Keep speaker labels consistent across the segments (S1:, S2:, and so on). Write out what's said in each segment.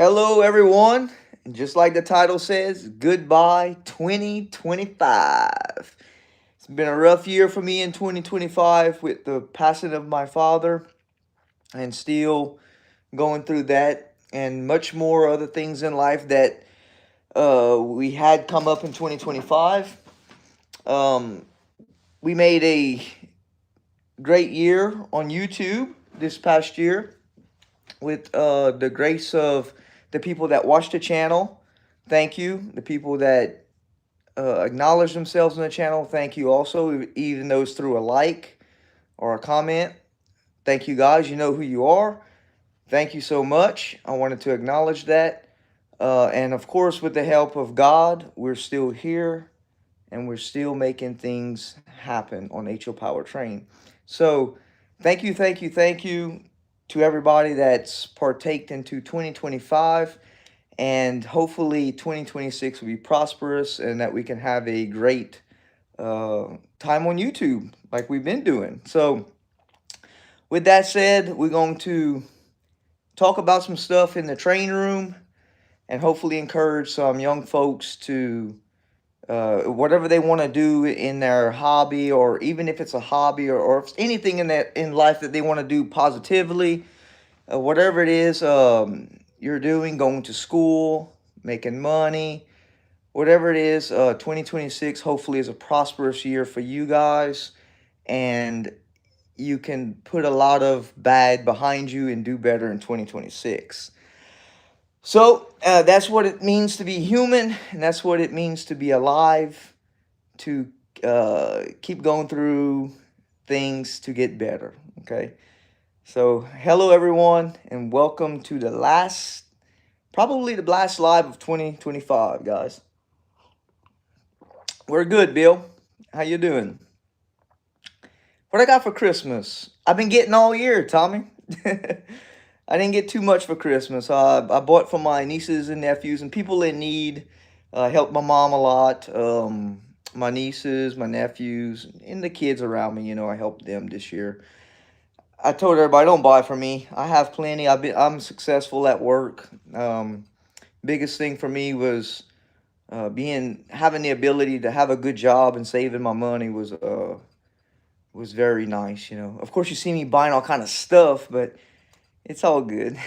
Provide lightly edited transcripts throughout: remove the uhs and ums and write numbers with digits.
S1: Hello, everyone. And just like the title says, goodbye 2025. It's been a rough year for me in 2025 with the passing of my father and still going through that and much more other things in life that we had come up in 2025. Um, we made a great year on YouTube this past year with the grace of the people that watch the channel. Thank you. The people that acknowledge themselves on the channel. Thank you also, even those through a like or a comment. Thank you guys. You know who you are. Thank you so much. I wanted to acknowledge that. And of course, with the help of God, we're still here and we're still making things happen on HO Power Train. So, thank you to everybody that's partaked into 2025, and hopefully 2026 will be prosperous and that we can have a great time on YouTube like we've been doing. So, with that said, we're going to talk about some stuff in the train room and hopefully encourage some young folks to whatever they want to do in their hobby, or even if it's a hobby, or if it's anything in life that they want to do positively, whatever it is you're doing, going to school, making money, whatever it is, 2026 hopefully is a prosperous year for you guys, and you can put a lot of bad behind you and do better in 2026. So that's what it means to be human, and that's what it means to be alive, to keep going through things to get better. Okay. So, hello everyone, and welcome to probably the last live of 2025, guys. We're good, Bill. How you doing? What I got for Christmas? I've been getting all year, Tommy. I didn't get too much for Christmas. I bought for my nieces and nephews and people in need. Helped my mom a lot. My nieces, my nephews, and the kids around me. I helped them this year. I told everybody, don't buy for me. I have plenty. I'm successful at work. Biggest thing for me was having the ability to have a good job and saving my money was very nice. Of course, you see me buying all kind of stuff, but it's all good.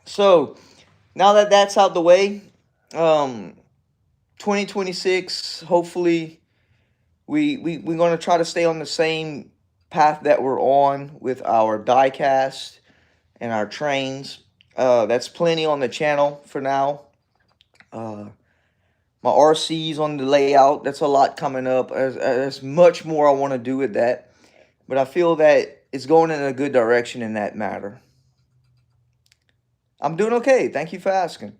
S1: So now that that's out the way, 2026, hopefully we're going to try to stay on the same path that we're on with our diecast and our trains. That's plenty on the channel for now. My RC's on the layout. That's a lot coming up. There's much more I want to do with that. But I feel that it's going in a good direction in that matter. I'm doing okay. Thank you for asking.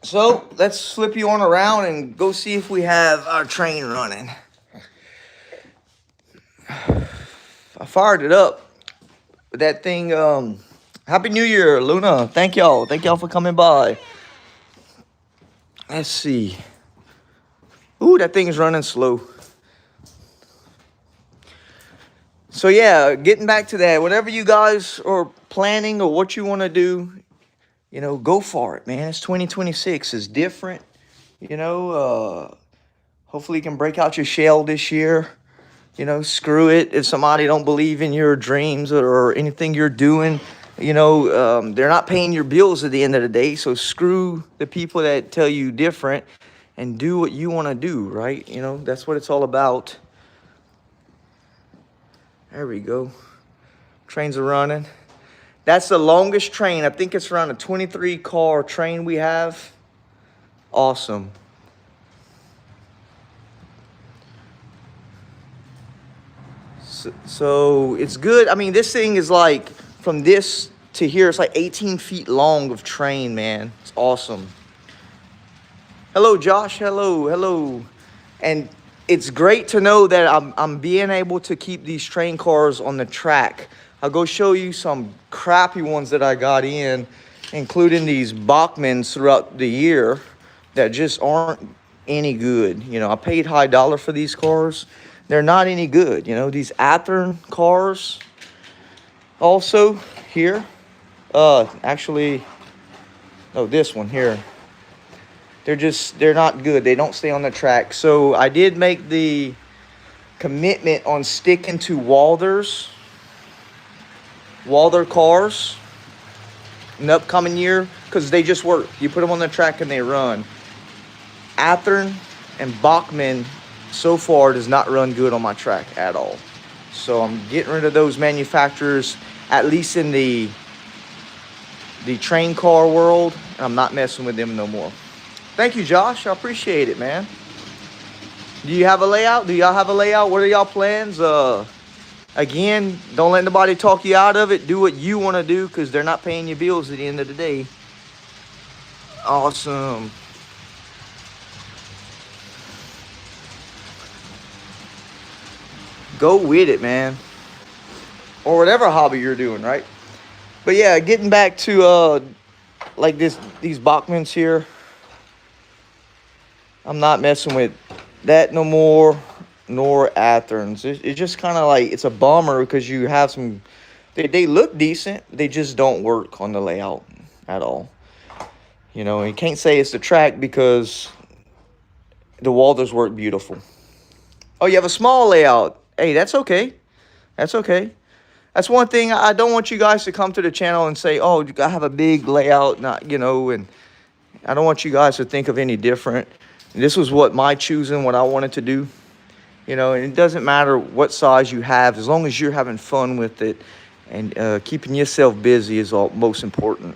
S1: So let's flip you on around and go see if we have our train running. I fired it up. That thing, Happy New Year, Luna. Thank y'all. Thank y'all for coming by. Let's see. Ooh, that thing is running slow. So yeah, getting back to that, whatever you guys are planning or what you want to do, go for it, man. It's 2026. It's different. Hopefully you can break out your shell this year. Screw it. If somebody don't believe in your dreams or anything you're doing, they're not paying your bills at the end of the day. So screw the people that tell you different and do what you want to do, right? That's what it's all about. There we go. Trains are running. That's the longest train. I think it's around a 23 car train we have. Awesome. So it's good. I mean, this thing is like from this to here, it's like 18 feet long of train, man. It's awesome. Hello, Josh. Hello. And it's great to know that I'm being able to keep these train cars on the track. I'll go show you some crappy ones that I got in, including these Bachmans throughout the year that just aren't any good. I paid high dollar for these cars. They're not any good. These Athearn cars, Also here, actually, no, this one here. They're not good. They don't stay on the track. So I did make the commitment on sticking to Walther cars in the upcoming year, because they just work. You put them on the track and they run. Athearn and Bachmann so far does not run good on my track at all. So I'm getting rid of those manufacturers, at least in the train car world, and I'm not messing with them no more. Thank you, Josh. I appreciate it, man. Do you have a layout? Do y'all have a layout? What are y'all plans? Again, don't let nobody talk you out of it. Do what you want to do, because they're not paying your bills at the end of the day. Awesome. Go with it, man. Or whatever hobby you're doing, right? But yeah, getting back to like these Bachmans here. I'm not messing with that no more, nor Athearns. It's just kind of like, it's a bummer, because you have some, they look decent, they just don't work on the layout at all. You know, you can't say it's the track, because the Walthers work beautiful. Oh, you have a small layout. Hey, that's okay. That's okay. That's one thing. I don't want you guys to come to the channel and say, oh, I have a big layout, not, you know, and I don't want you guys to think of any different. This was what my choosing, what I wanted to do. You know, and it doesn't matter what size you have, as long as you're having fun with it, and keeping yourself busy is all most important.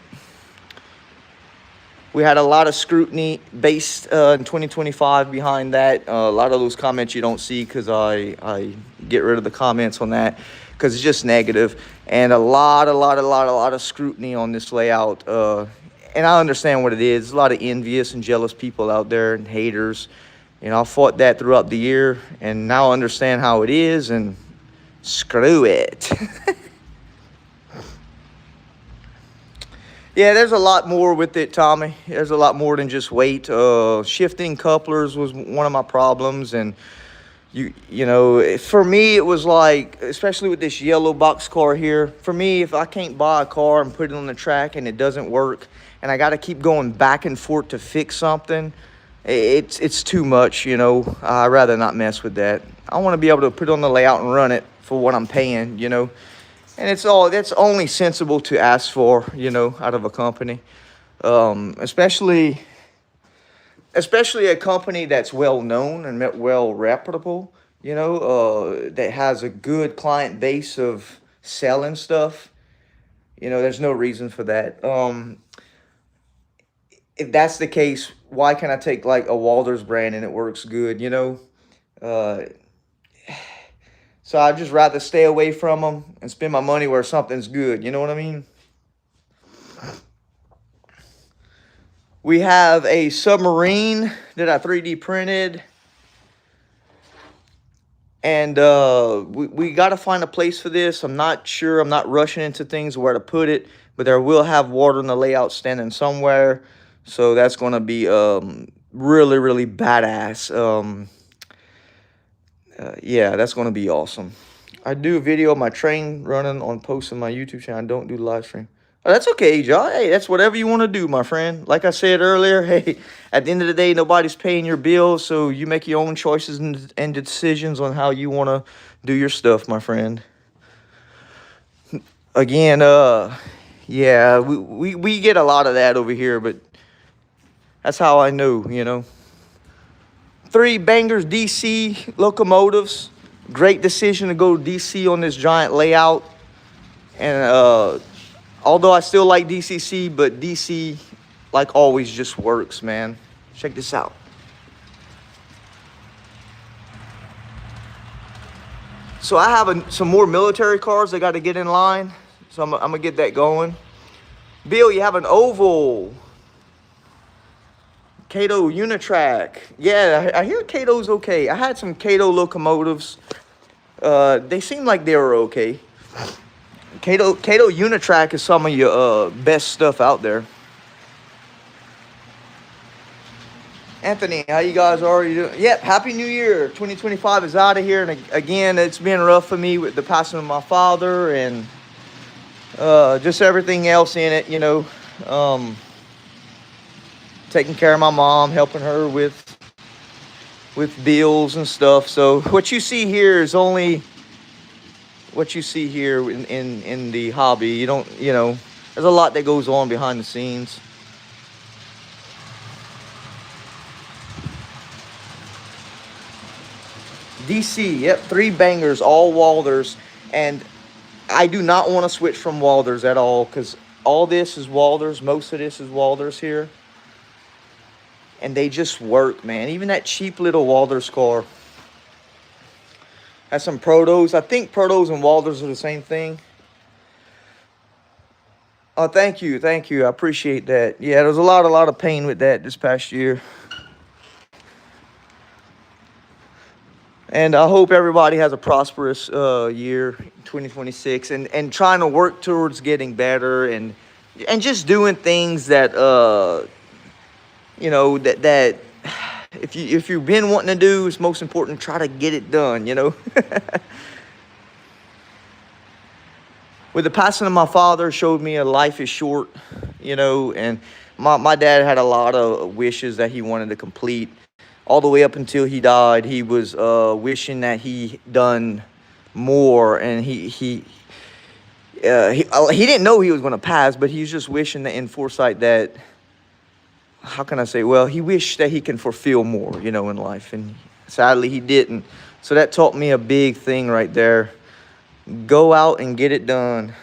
S1: We had a lot of scrutiny based in 2025 behind that. A lot of those comments you don't see, because I get rid of the comments on that, because it's just negative. And a lot of scrutiny on this layout. And I understand what it is. There's a lot of envious and jealous people out there, and haters. You know, I fought that throughout the year, and now I understand how it is, and screw it. Yeah, there's a lot more with it, Tommy. There's a lot more than just weight. Shifting couplers was one of my problems, and you know, for me it was like, especially with this yellow box car here, for me, if I can't buy a car and put it on the track and it doesn't work, and I got to keep going back and forth to fix something, it's too much, you know. I'd rather not mess with that. I want to be able to put it on the layout and run it for what I'm paying, you know. And that's only sensible to ask for, you know, out of a company. Especially a company that's well known and well reputable, you know, that has a good client base of selling stuff. You know, there's no reason for that. If that's the case, why can't I take like a Walters brand and it works good, you know? So I'd just rather stay away from them and spend my money where something's good. You know what I mean? We have a submarine that I 3D printed. And we got to find a place for this. I'm not sure. I'm not rushing into things where to put it. But there will have water in the layout standing somewhere. So that's going to be really, really badass. Yeah, that's going to be awesome. I do a video of my train running on post on my YouTube channel. I don't do the live stream. Oh, that's okay, John. Hey, that's whatever you want to do, my friend. Like I said earlier, hey, at the end of the day, nobody's paying your bills, so you make your own choices and decisions on how you want to do your stuff, my friend. Again, yeah, we get a lot of that over here, but that's how I know, you know. 3 bangers DC locomotives. Great decision to go DC on this giant layout. And although I still like DCC, but DC, like always, just works, man. Check this out. So I have some more military cars I got to get in line. So I'm going to get that going. Bill, you have an oval. Cato Unitrack. Yeah, I hear Cato's okay. I had some Cato locomotives. They seem like they were okay. Cato Unitrack is some of your best stuff out there. Anthony, how you guys already doing? Yep, Happy New Year. 2025 is out of here. And again, it's been rough for me with the passing of my father. And just everything else in it, um, taking care of my mom, helping her with bills and stuff. So what you see here is only what you see here in the hobby. You don't, there's a lot that goes on behind the scenes. DC, yep, 3 bangers, all Walders, and I do not want to switch from Walders at all because all this is Walders. Most of this is Walders here, and they just work, man. Even that cheap little Walders car has some Protos. I think Protos and Walders are the same thing. Oh, thank you, thank you. I appreciate that. Yeah, there was a lot of pain with that this past year. And I hope everybody has a prosperous year, 2026, and trying to work towards getting better and just doing things that that if you've been wanting to do, it's most important try to get it done. With the passing of my father, showed me a life is short, and my dad had a lot of wishes that he wanted to complete. All the way up until he died, he was wishing that he done more, and he didn't know he was going to pass, but he was just wishing that in foresight that, how can I say, well, he wished that he can fulfill more, in life, and sadly he didn't. So that taught me a big thing right there. Go out and get it done.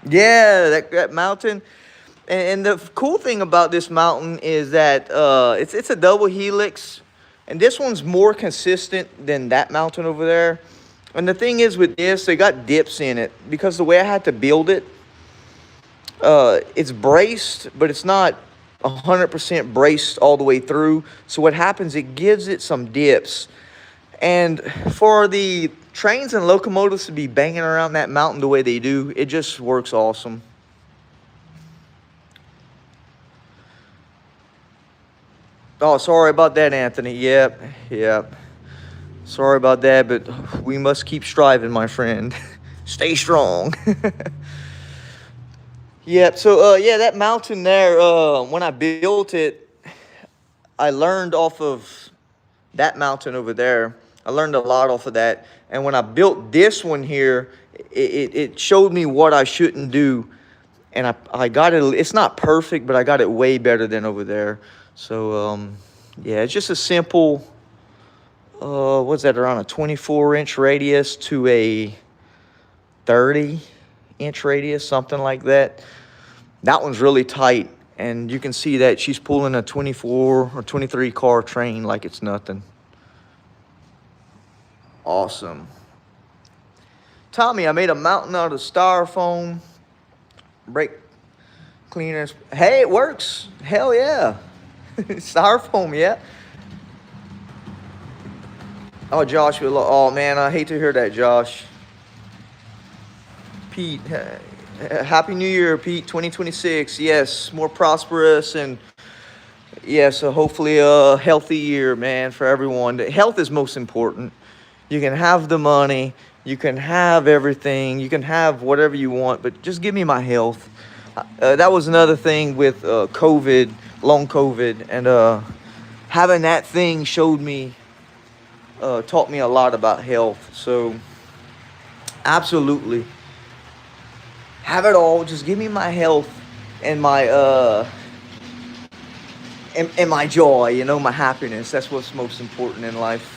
S1: Yeah, that mountain. And the cool thing about this mountain is that it's a double helix, and this one's more consistent than that mountain over there. And the thing is with this, they got dips in it because the way I had to build it, it's braced, but it's not 100% braced all the way through. So what happens, it gives it some dips. And for the trains and locomotives to be banging around that mountain the way they do, it just works awesome. Oh, sorry about that, Anthony. Yep. Sorry about that, but we must keep striving, my friend. Stay strong. Yep. So, yeah, that mountain there, when I built it, I learned off of that mountain over there. I learned a lot off of that. And when I built this one here, it showed me what I shouldn't do. And I got it. It's not perfect, but I got it way better than over there. So, yeah, it's just a simple, what's that, around a 24-inch radius to a 30-inch radius, something like that. That one's really tight, and you can see that she's pulling a 24 or 23 car train like it's nothing. Awesome. Tommy, I made a mountain out of styrofoam, brake cleaners. Hey, it works. Hell yeah. Styrofoam, yeah. Oh, Josh, oh man, I hate to hear that, Josh. Pete, Happy New Year, Pete. 2026. Yes, more prosperous, and yes, hopefully a healthy year, man, for everyone. Health is most important. You can have the money, you can have everything, you can have whatever you want, but just give me my health. That was another thing with COVID, long COVID, and having that thing showed me, taught me a lot about health. So, absolutely. Have it all. Just give me my health and my and my joy, my happiness. That's what's most important in life.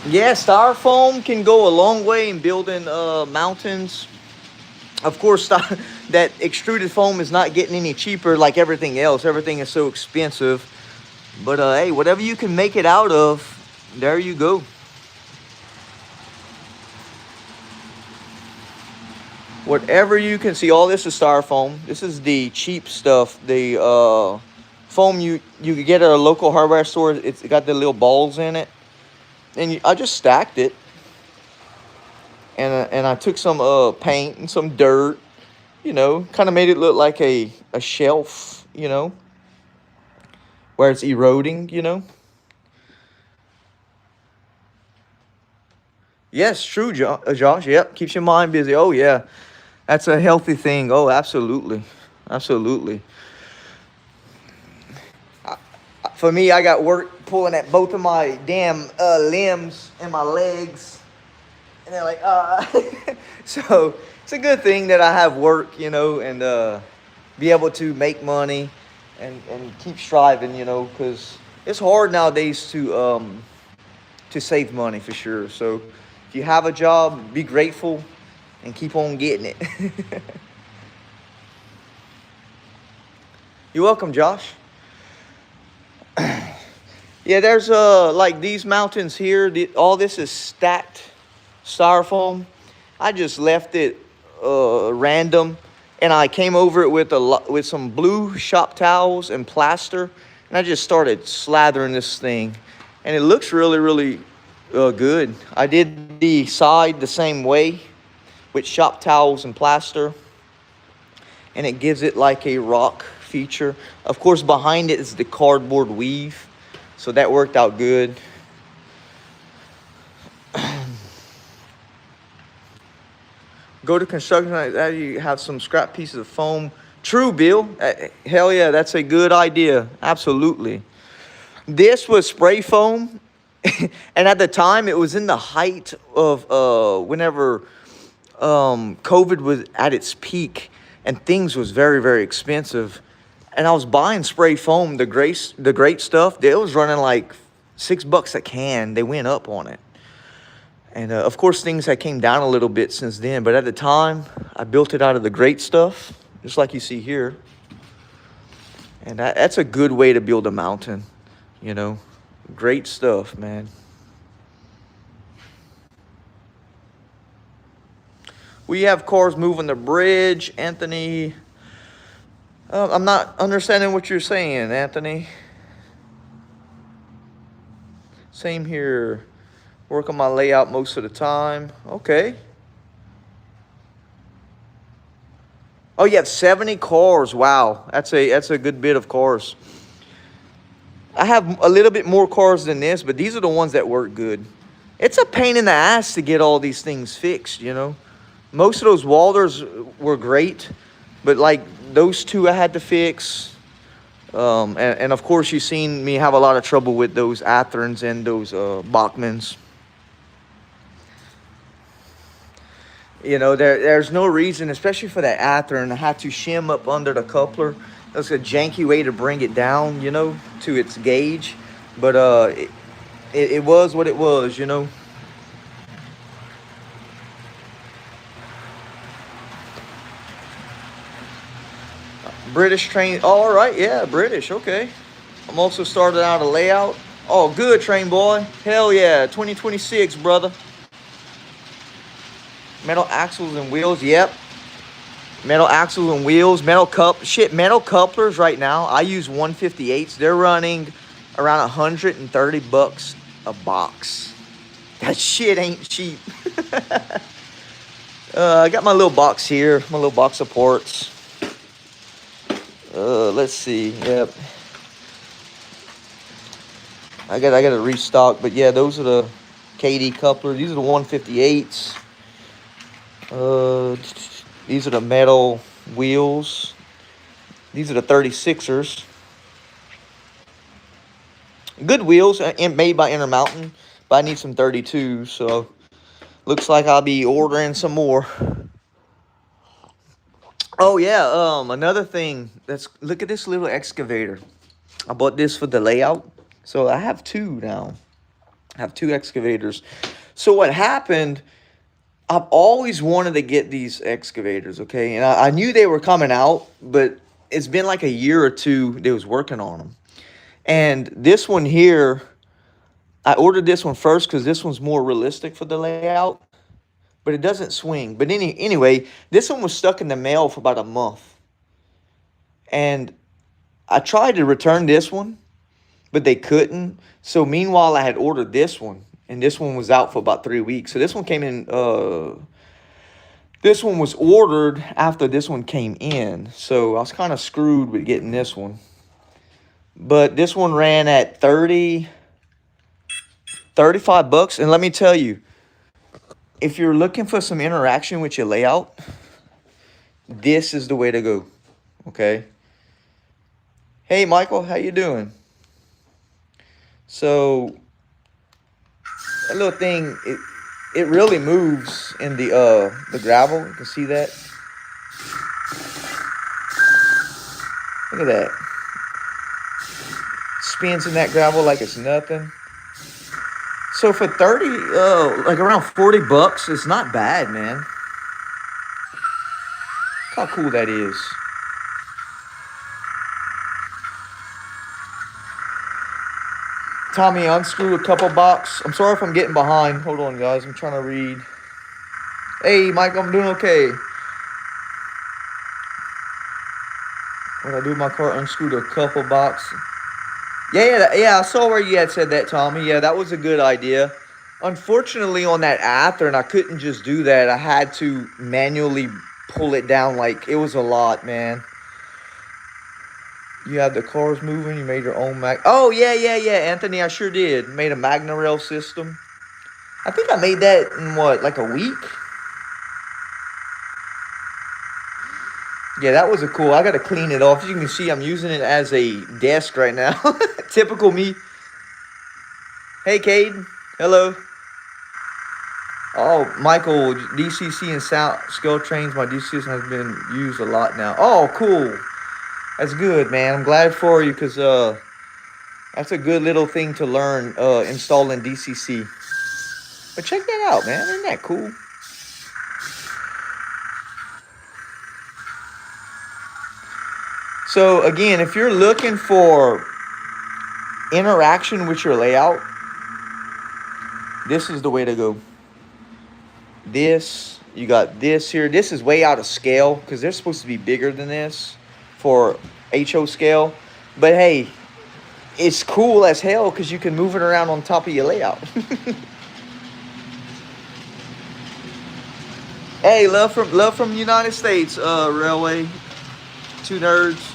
S1: Yeah, styrofoam can go a long way in building mountains. Of course, that extruded foam is not getting any cheaper like everything else. Everything is so expensive. But hey, whatever you can make it out of, there you go. Whatever you can see, all this is styrofoam. This is the cheap stuff. The foam you can get at a local hardware store. It's got the little balls in it. And I just stacked it. And I took some paint and some dirt, kind of made it look like a shelf you know, where it's eroding, you know. Yes, true, Josh. Yep, keeps your mind busy. Oh yeah, that's a healthy thing. Oh, absolutely, absolutely. For me, I got work pulling at both of my damn limbs and my legs, and they're like, so it's a good thing that I have work, you know, and be able to make money and keep striving, you know, because it's hard nowadays to save money for sure. So if you have a job, be grateful and keep on getting it. You're welcome, Josh. Yeah, there's like these mountains here. All this is stacked styrofoam. I just left it random, and I came over it with with some blue shop towels and plaster, and I just started slathering this thing, and it looks really, really good. I did the side the same way with shop towels and plaster, and it gives it like a rock feature. Of course, behind it is the cardboard weave, so that worked out good. Go to construction like that, you have some scrap pieces of foam. True, Bill. Hell yeah, that's a good idea. Absolutely. This was spray foam, and at the time, it was in the height of whenever COVID was at its peak, and things was very, very expensive. And I was buying spray foam, the great stuff. It was running like $6 a can. They went up on it. And of course, things had came down a little bit since then. But at the time, I built it out of the great stuff, just like you see here. And that's a good way to build a mountain, you know. Great stuff, man. We have cars moving the bridge, Anthony. I'm not understanding what you're saying, Anthony. Same here. Work on my layout most of the time. Okay. Oh, you have 70 cars. Wow, that's a good bit of cars. I have a little bit more cars than this, but these are the ones that work good. It's a pain in the ass to get all these things fixed, you know. Most of those Walders were great, but like those two I had to fix. And of course, you've seen me have a lot of trouble with those Atherns and those Bachmans. You know, there's no reason, especially for that Athearn, I had to shim up under the coupler. That's a janky way to bring it down, you know, to its gauge. But it was what it was, you know. British train. All right, yeah, British. Okay. I'm also starting out a layout. Oh, good, train boy. Hell yeah, 2026, brother. Metal axles and wheels. Yep. Metal axles and wheels. Metal couplers right now. I use 158s. They're running around $130 a box. That shit ain't cheap. I got my little box here. My little box of parts. Let's see. Yep. I got to restock, but yeah, those are the KD couplers. These are the 158s. These are the metal wheels. These are the 36ers. Good wheels, made by Intermountain, but I need some 32s, so looks like I'll be ordering some more. Oh yeah, another thing. Look at this little excavator. I bought this for the layout, so I have two now. I have two excavators. So what happened? I've always wanted to get these excavators, okay? And I knew they were coming out, but it's been like a year or two they was working on them. And this one here, I ordered this one first because this one's more realistic for the layout, but it doesn't swing. But anyway, this one was stuck in the mail for about a month. And I tried to return this one, but they couldn't. So meanwhile, I had ordered this one, and this one was out for about 3 weeks. So this one came in This one was ordered after this one came in, so I was kind of screwed with getting this one. But this one ran at 35 bucks. And let me tell you, if you're looking for some interaction with your layout, this is the way to go. Okay. Hey, Michael, how you doing? So that little thing, it really moves in the gravel. You can see that. Look at that. Spins in that gravel like it's nothing. So for 30, like around 40 bucks, it's not bad, man. Look how cool that is. Tommy, unscrew a couple box. I'm sorry if I'm getting behind. Hold on, guys. I'm trying to read. Hey, Mike, I'm doing okay. What I do with my car, unscrewed a couple box. Yeah, I saw where you had said that, Tommy. Yeah, that was a good idea. Unfortunately, on that Athearn, I couldn't just do that. I had to manually pull it down. Like, it was a lot, man. You have the cars moving. You made your own Oh, yeah, Anthony, I sure did. Made a Magna Rail system. I think I made that in, what, like a week? Yeah, that was a cool. I got to clean it off. As you can see, I'm using it as a desk right now. Typical me. Hey, Caden. Hello. Oh, Michael, DCC and scale trains. My DCC has been used a lot now. Oh, cool. That's good, man. I'm glad for you because that's a good little thing to learn installing DCC. But check that out, man. Isn't that cool? So again, if you're looking for interaction with your layout, this is the way to go. You got this here. This is way out of scale because they're supposed to be bigger than this for HO scale. But hey, it's cool as hell because you can move it around on top of your layout. Hey, love from the United States, Railway. Two nerds.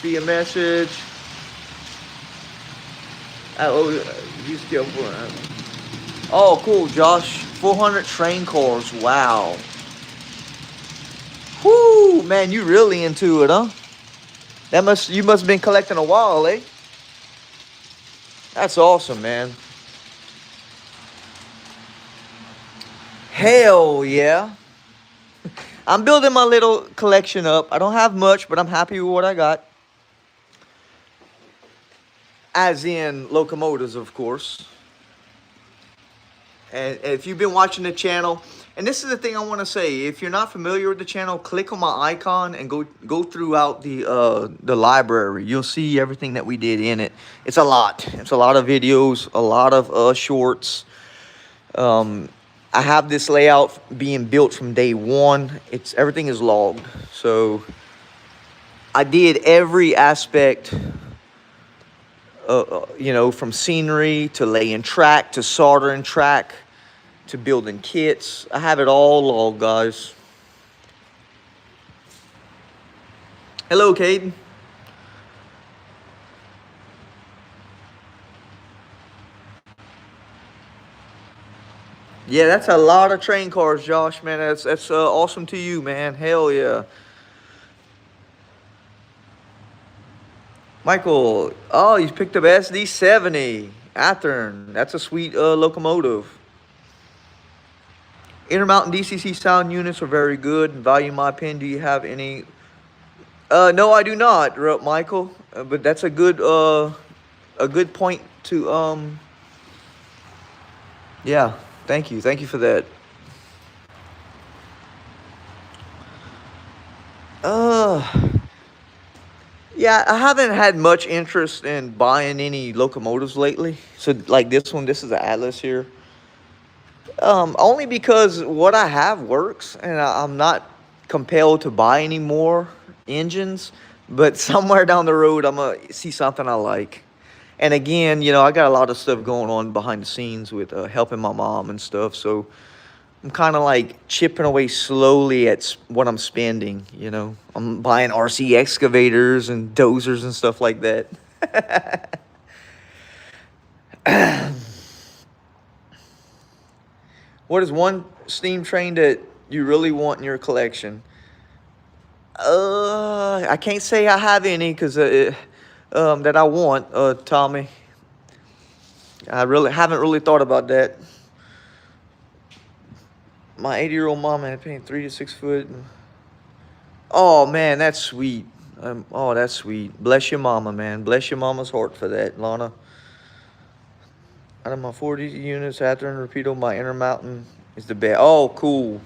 S1: Be a message. Oh, cool, Josh. 400 train cars. Wow. Whoo, man, you really into it, huh? You must have been collecting a while, eh? That's awesome, man. Hell yeah. I'm building my little collection up. I don't have much, but I'm happy with what I got. As in locomotives, of course. And if you've been watching the channel, and this is the thing I want to say, if you're not familiar with the channel, click on my icon and go throughout the library. You'll see everything that we did in it. It's a lot. It's a lot of videos, a lot of shorts. I have this layout being built from day one. Everything is logged. So I did every aspect, from scenery to laying track to soldering track to building kits. I have it all logged, guys. Hello, Caden. Yeah, that's a lot of train cars, Josh, man. That's awesome to you, man. Hell yeah. Michael, oh, you picked up SD70 Athearn. That's a sweet locomotive. Intermountain DCC sound units are very good. Value my opinion. Do you have any? No, I do not, Michael. But that's a good point to Yeah, thank you for that. Yeah, I haven't had much interest in buying any locomotives lately. So like this one, this is the Atlas here. Only because what I have works, and I'm not compelled to buy any more engines. But somewhere down the road, I'm gonna see something I like. And again, you know, I got a lot of stuff going on behind the scenes with helping my mom and stuff. So I'm kind of like chipping away slowly at what I'm spending. You know, I'm buying RC excavators and dozers and stuff like that. What is one steam train that you really want in your collection? I can't say I have any because that I want, Tommy. I really haven't really thought about that. My 80-year-old mom had painted 3 to 6 foot. Oh man, that's sweet. Oh, that's sweet. Bless your mama, man. Bless your mama's heart for that, Lana. Out of my 40 units, after and repeat on my Intermountain is the best. Oh, cool.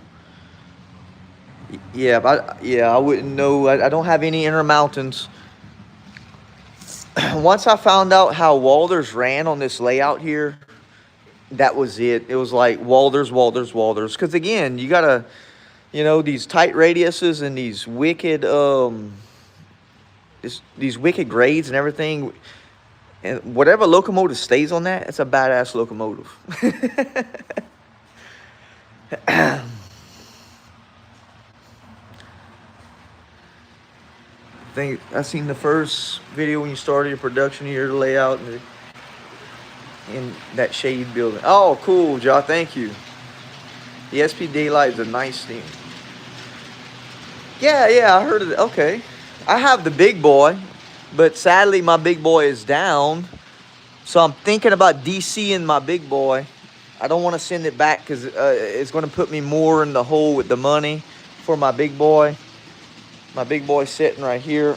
S1: Yeah, I wouldn't know. I don't have any Intermountains. Once I found out how Walters ran on this layout here, that was it. It was like Walters, Walters, Walters. Because again, you gotta, you know, these tight radiuses and these wicked these wicked grades and everything. And whatever locomotive stays on that, it's a badass locomotive. I think I seen the first video when you started your production here, the layout in that shade building. Oh, cool, Joe. Thank you. The SP Daylight is a nice thing. Yeah, I heard of it. Okay. I have the big boy, but sadly my big boy is down. So I'm thinking about DCing my big boy. I don't want to send it back because it's going to put me more in the hole with the money for my big boy. My big boy's sitting right here.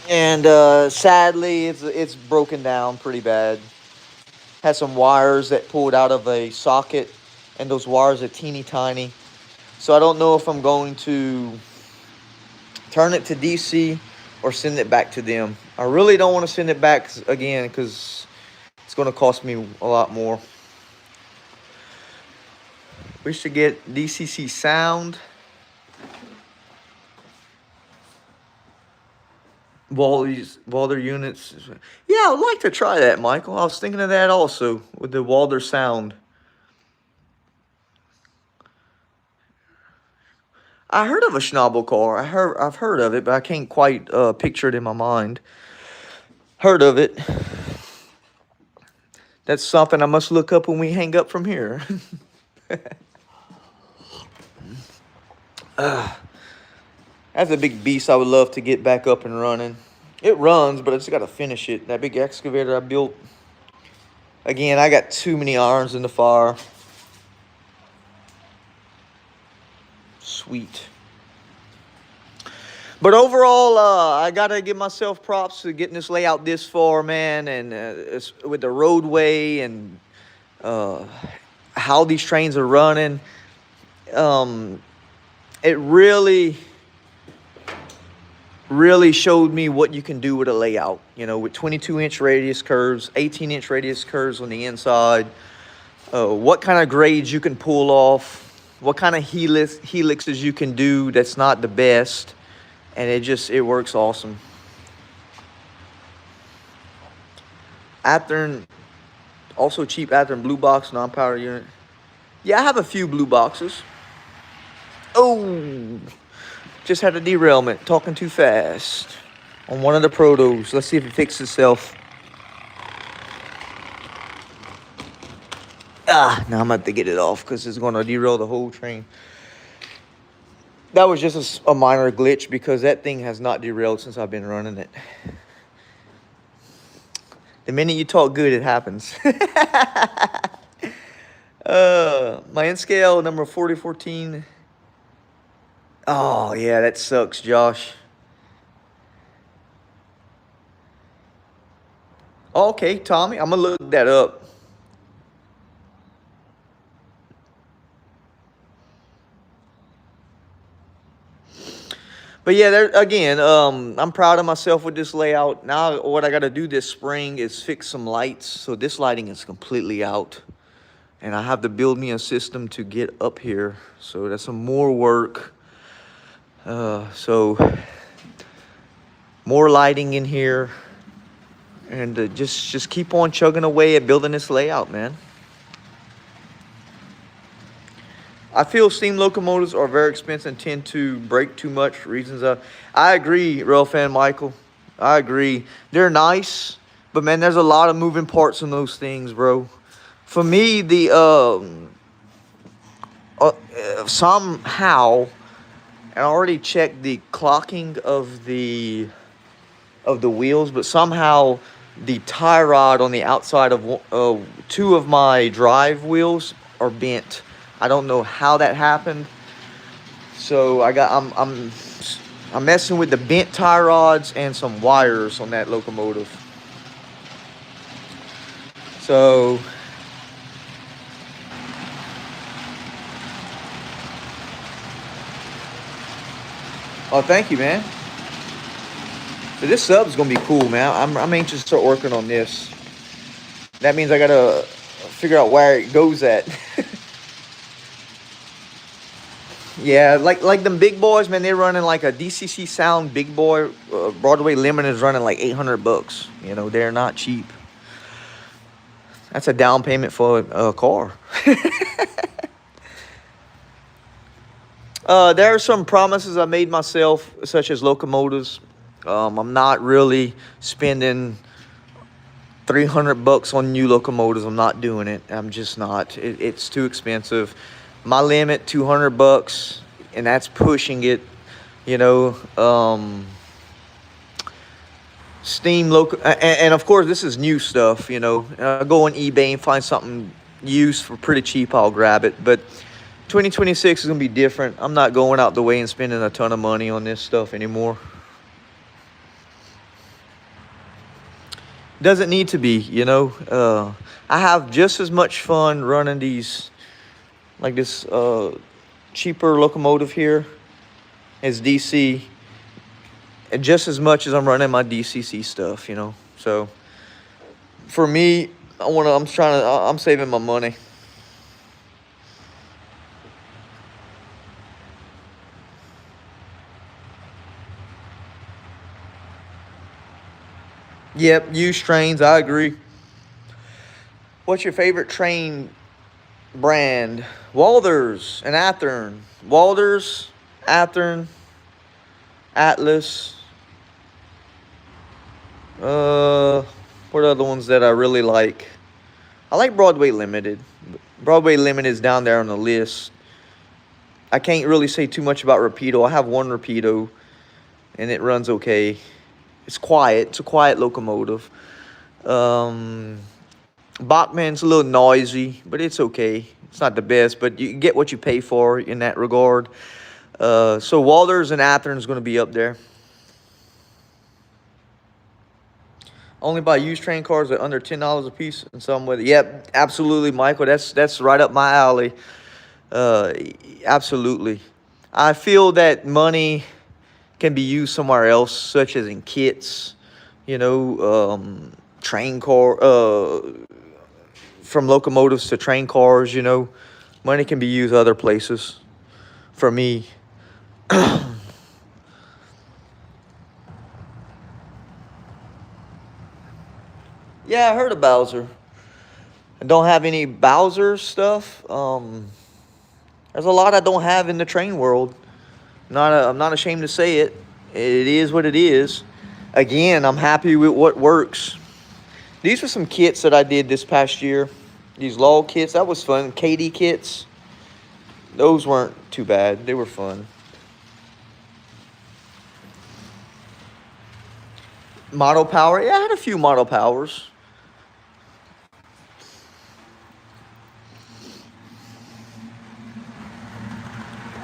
S1: And sadly, it's broken down pretty bad. Has some wires that pulled out of a socket, and those wires are teeny tiny. So I don't know if I'm going to turn it to DC or send it back to them. I really don't want to send it back again because it's going to cost me a lot more. We should get DCC sound. Walder units. Yeah, I would like to try that, Michael. I was thinking of that also with the Walder sound. I heard of a Schnabel car. I've heard of it, but I can't quite picture it in my mind. Heard of it. That's something I must look up when we hang up from here. That's a big beast I would love to get back up and running. It runs, but I just got to finish it. That big excavator I built. Again, I got too many irons in the fire. Sweet. But overall, I got to give myself props to getting this layout this far, man. And with the roadway and how these trains are running, it really showed me what you can do with a layout. You know, with 22-inch radius curves, 18-inch radius curves on the inside. What kind of grades you can pull off. What kind of helixes you can do that's not the best. And it works awesome. Athearn, also cheap Athearn blue box, non-power unit. Yeah, I have a few blue boxes. Oh, just had a derailment, talking too fast on one of the protos. Let's see if it fixes itself. Now I'm going to have to get it off because it's going to derail the whole train. That was just a minor glitch because that thing has not derailed since I've been running it. The minute you talk good, it happens. My N scale number 4014. Oh, yeah, that sucks, Josh. Okay, Tommy, I'm going to look that up. But yeah, there again, I'm proud of myself with this layout. Now what I got to do this spring is fix some lights. So this lighting is completely out. And I have to build me a system to get up here. So that's some more work. So more lighting in here. and just keep on chugging away at building this layout, man. I feel steam locomotives are very expensive and tend to break too much for reasons. I agree, Rail Fan Michael. I agree. They're nice, but man, there's a lot of moving parts in those things, bro. For me, the somehow, and I already checked the clocking of the wheels, but somehow the tie rod on the outside of two of my drive wheels are bent. I don't know how that happened. So I'm messing with the bent tie rods and some wires on that locomotive. So oh, thank you, man. So this sub's gonna be cool, man. I'm anxious to start working on this. That means I gotta figure out where it goes at. Yeah, like them big boys, man. They're running like a DCC Sound big boy. Broadway Limited is running like $800. You know, they're not cheap. That's a down payment for a car. There are some promises I made myself, such as locomotives. I'm not really spending $300 on new locomotives. I'm not doing it. I'm just not. It's too expensive. My limit $200, and that's pushing it. You know, steam local, and of course this is new stuff. You know, I go on eBay and find something used for pretty cheap. I'll grab it, but 2026 is gonna be different. I'm not going out the way and spending a ton of money on this stuff anymore. Doesn't need to be, you know. I have just as much fun running these, like this cheaper locomotive here as DC, and just as much as I'm running my DCC stuff, you know. So for me, I'm saving my money. Yep, used trains, I agree. What's your favorite train brand? Walthers and Athearn. Walthers, Athearn, Atlas. What are the ones that I really like? I like Broadway Limited. Broadway Limited is down there on the list. I can't really say too much about Rapido. I have one Rapido, and it runs okay. It's quiet. It's a quiet locomotive. Bachman's a little noisy, but it's okay. It's not the best, but you get what you pay for in that regard. So Walters and Athearn is going to be up there. Only buy used train cars at under $10 a piece and some with it. Yep, absolutely, Michael. That's right up my alley. Absolutely. I feel that money can be used somewhere else, such as in kits, you know, train car, from locomotives to train cars, you know. Money can be used other places for me. Yeah, I heard of Bowser. I don't have any Bowser stuff. There's a lot I don't have in the train world. I'm not ashamed to say it. It is what it is. Again, I'm happy with what works. These were some kits that I did this past year. These log kits, that was fun. KD kits, those weren't too bad. They were fun. Model power, yeah, I had a few model powers.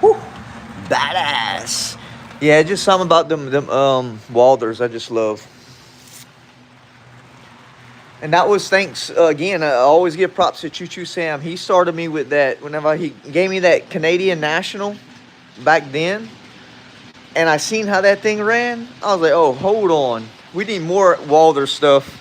S1: Whew, badass. Yeah, just something about them Walthers I just love. And that was thanks, again, I always give props to Choo Choo Sam. He started me with that whenever he gave me that Canadian National back then. And I seen how that thing ran. I was like, oh, hold on. We need more Walther stuff.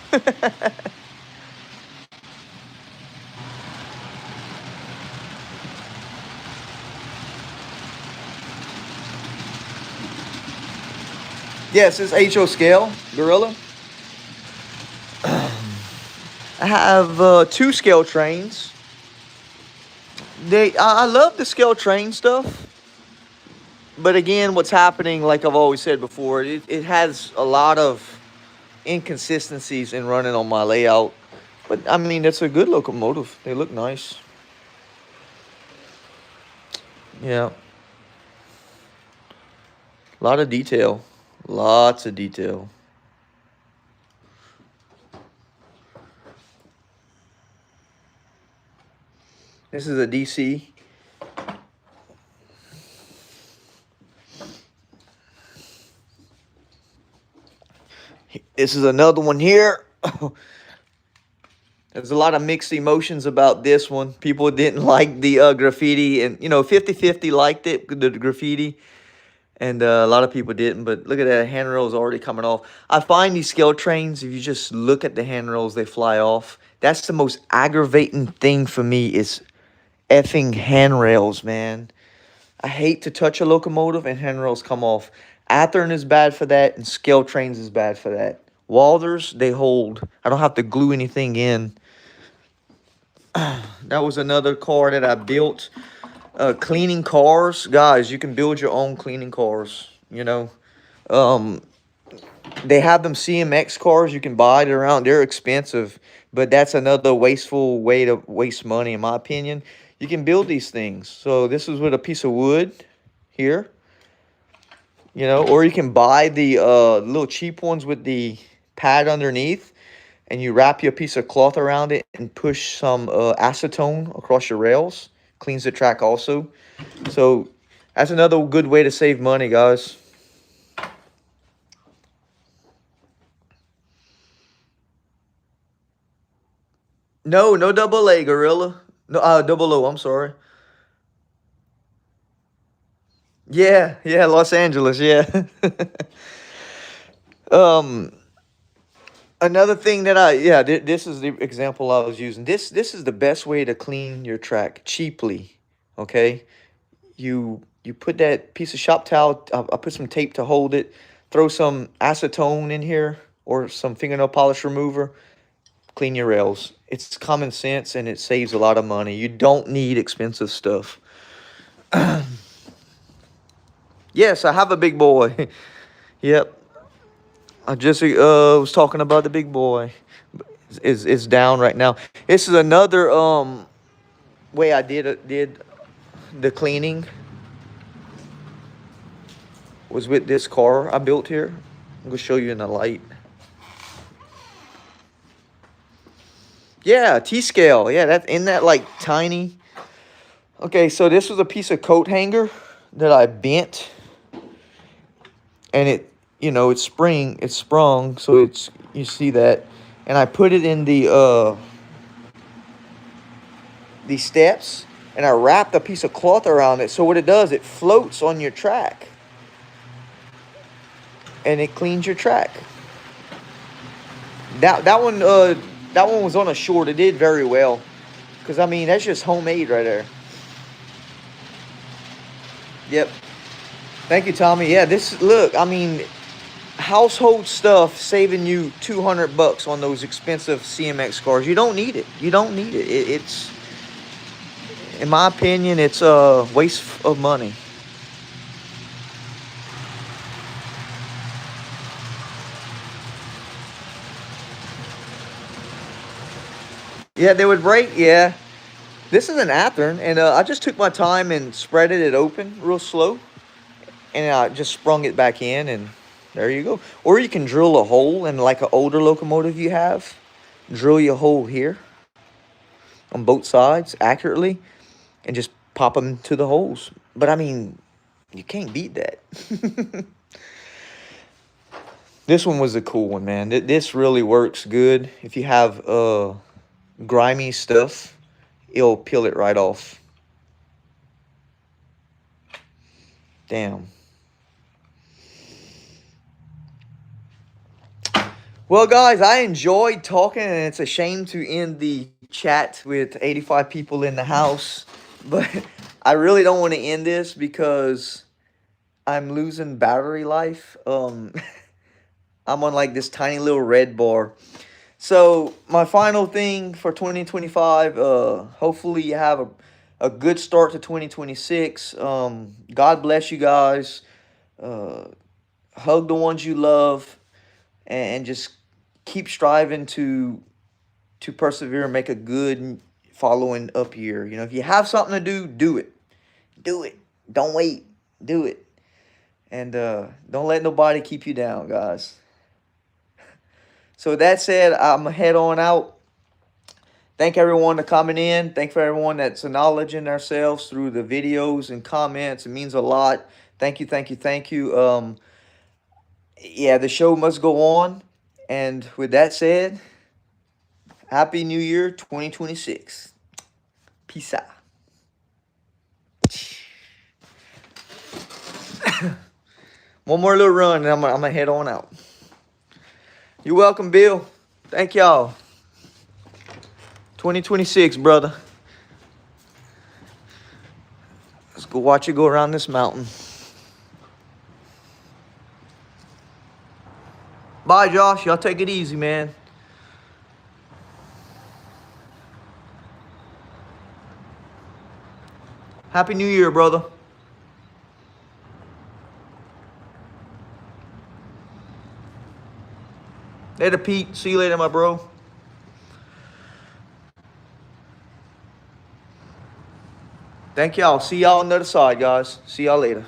S1: Yes, it's HO scale, Gorilla. I have two scale trains. I love the scale train stuff, but again, what's happening, like I've always said before, it has a lot of inconsistencies in running on my layout. But I mean, it's a good locomotive. They look nice. Yeah, a lot of detail, lots of detail. This is a DC. This is another one here. There's a lot of mixed emotions about this one. People didn't like the graffiti, and 50-50 liked it, the graffiti, and a lot of people didn't. But look at that, handrails already coming off. I find these scale trains, if you just look at the handrails, they fly off. That's the most aggravating thing for me is effing handrails, man. I hate to touch a locomotive and handrails come off. Athearn is bad for that, and scale trains is bad for that. Walders, they hold. I don't have to glue anything in. That was another car that I built. Cleaning cars, guys, you can build your own cleaning cars. Um, they have them CMX cars you can buy. They're around. They're expensive, but that's another wasteful way to waste money, in my opinion. You can build these things. So this is with a piece of wood here, or you can buy the little cheap ones with the pad underneath, and you wrap your piece of cloth around it and push some acetone across your rails. Cleans the track also. So that's another good way to save money, guys. No, no double A, Gorilla. No, double O, I'm sorry. Yeah, yeah, Los Angeles, yeah. um, Another thing that this is the example I was using. This is the best way to clean your track cheaply, okay? You put that piece of shop towel, I put some tape to hold it, throw some acetone in here or some fingernail polish remover, clean your rails. It's common sense and it saves a lot of money. You don't need expensive stuff. Yes, I have a big boy. Yep. I just was talking about the big boy. Is down right now. This is another way I did the cleaning was with this car I built here. I'm gonna show you in the light. Yeah, T-scale. Yeah, that in that like tiny. Okay, so this was a piece of coat hanger that I bent, and it's sprung, so you see that, and I put it in the steps, and I wrapped a piece of cloth around it. So what it does, it floats on your track, and it cleans your track. That one was on a short. It did very well, because I mean that's just homemade right there. Yep. Thank you, Tommy. Yeah, look. I mean, household stuff saving you $200 on those expensive CMX cars. You don't need it. You don't need it. It's, in my opinion, it's a waste of money. Yeah, they would break. Yeah, this is an Athearn, and I just took my time and spreaded it open real slow, and I just sprung it back in, and there you go. Or you can drill a hole in like an older locomotive you have. Drill your hole here on both sides accurately, and just pop them to the holes. But I mean, you can't beat that. This one was a cool one, man. This really works good. If you have grimy stuff, it'll peel it right off. Damn. Well, guys, I enjoyed talking, and it's a shame to end the chat with 85 people in the house. But I really don't want to end this because I'm losing battery life. I'm on like this tiny little red bar. So my final thing for 2025, hopefully you have a good start to 2026. God bless you guys. Uh, hug the ones you love, and just keep striving to persevere and make a good following up year. You know, if you have something to do, do it. Do it. Don't wait. Do it. And don't let nobody keep you down, guys. So with that said, I'm gonna head on out. Thank everyone for coming in. Thank for everyone that's acknowledging ourselves through the videos and comments. It means a lot. Thank you, thank you, thank you. Yeah, the show must go on. And with that said, Happy New Year 2026. Peace out. One more little run and I'm gonna head on out. You're welcome, Bill. Thank y'all. 2026, brother. Let's go watch you go around this mountain. Bye, Josh. Y'all take it easy, man. Happy New Year, brother. Later, Pete. See you later, my bro. Thank y'all. See y'all on the other side, guys. See y'all later.